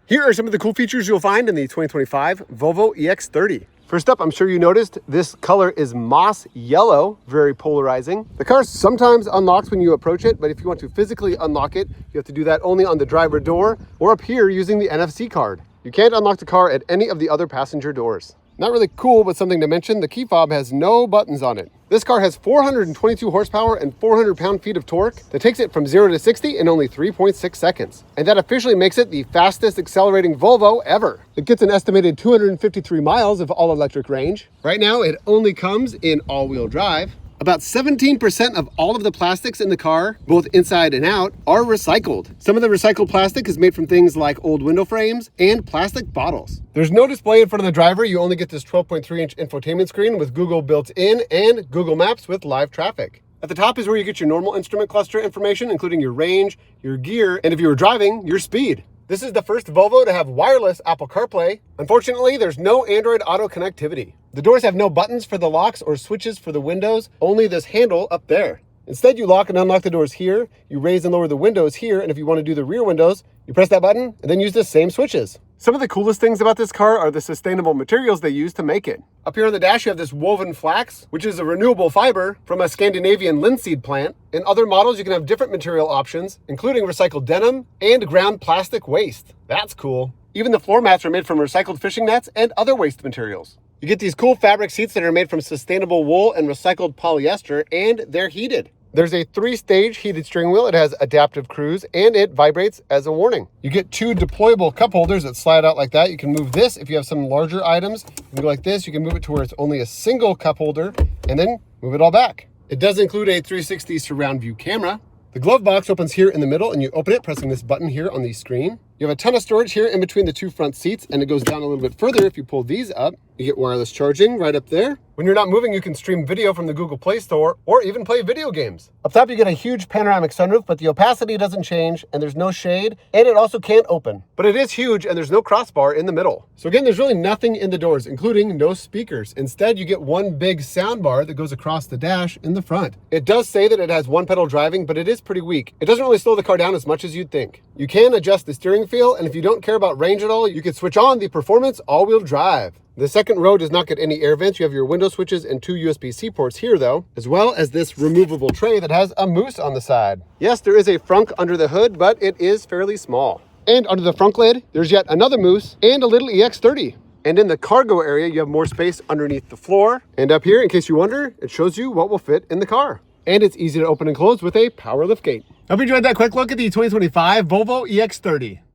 Here are some of the cool features you'll find in the 2025 Volvo EX30. First up, I'm sure you noticed this color is moss yellow, very polarizing. The car sometimes unlocks when you approach it, but if you want to physically unlock it, you have to do that only on the driver door or up here using the NFC card. You can't unlock the car at any of the other passenger doors. Not really cool, but something to mention, the key fob has no buttons on it. This car has 422 horsepower and 400 pound-feet of torque that takes it from 0 to 60 in only 3.6 seconds. And that officially makes it the fastest accelerating Volvo ever. It gets an estimated 253 miles of all-electric range. Right now, it only comes in all-wheel drive. About 17% of all of the plastics in the car, both inside and out, are recycled. Some of the recycled plastic is made from things like old window frames and plastic bottles. There's no display in front of the driver. You only get this 12.3-inch infotainment screen with Google built in and Google Maps with live traffic. At the top is where you get your normal instrument cluster information, including your range, your gear, and if you were driving, your speed. This is the first Volvo to have wireless Apple CarPlay. Unfortunately, there's no Android Auto connectivity. The doors have no buttons for the locks or switches for the windows, only this handle up there. Instead, you lock and unlock the doors here, you raise and lower the windows here, and if you want to do the rear windows, you press that button and then use the same switches. Some of the coolest things about this car are the sustainable materials they use to make it. Up here on the dash, you have this woven flax, which is a renewable fiber from a Scandinavian linseed plant. In other models, you can have different material options, including recycled denim and ground plastic waste. That's cool. Even the floor mats are made from recycled fishing nets and other waste materials. You get these cool fabric seats that are made from sustainable wool and recycled polyester, and they're heated. There's a 3-stage heated steering wheel. It has adaptive cruise and it vibrates as a warning. You get 2 deployable cup holders that slide out like that. You can move this if you have some larger items. You can go like this. You can move it to where it's only a single cup holder and then move it all back. It does include a 360 surround view camera. The glove box opens here in the middle and you open it pressing this button here on the screen. You have a ton of storage here in between the 2 front seats, and it goes down a little bit further if you pull these up. You get wireless charging right up there. When you're not moving, you can stream video from the Google Play Store or even play video games. Up top, you get a huge panoramic sunroof, but the opacity doesn't change and there's no shade, and it also can't open. But it is huge and there's no crossbar in the middle. So again, there's really nothing in the doors, including no speakers. Instead, you get one big sound bar that goes across the dash in the front. It does say that it has one pedal driving, but it is pretty weak. It doesn't really slow the car down as much as you'd think. You can adjust the steering feel, and if you don't care about range at all, you can switch on the performance all-wheel drive. The second row does not get any air vents. You have your window switches and 2 USB-C ports here though, as well as this removable tray that has a moose on the side. Yes, there is a frunk under the hood, but it is fairly small. And under the frunk lid, there's yet another moose and a little EX30. And in the cargo area, you have more space underneath the floor. And up here, in case you wonder, it shows you what will fit in the car. And it's easy to open and close with a power lift gate. Hope you enjoyed that quick look at the 2025 Volvo EX30.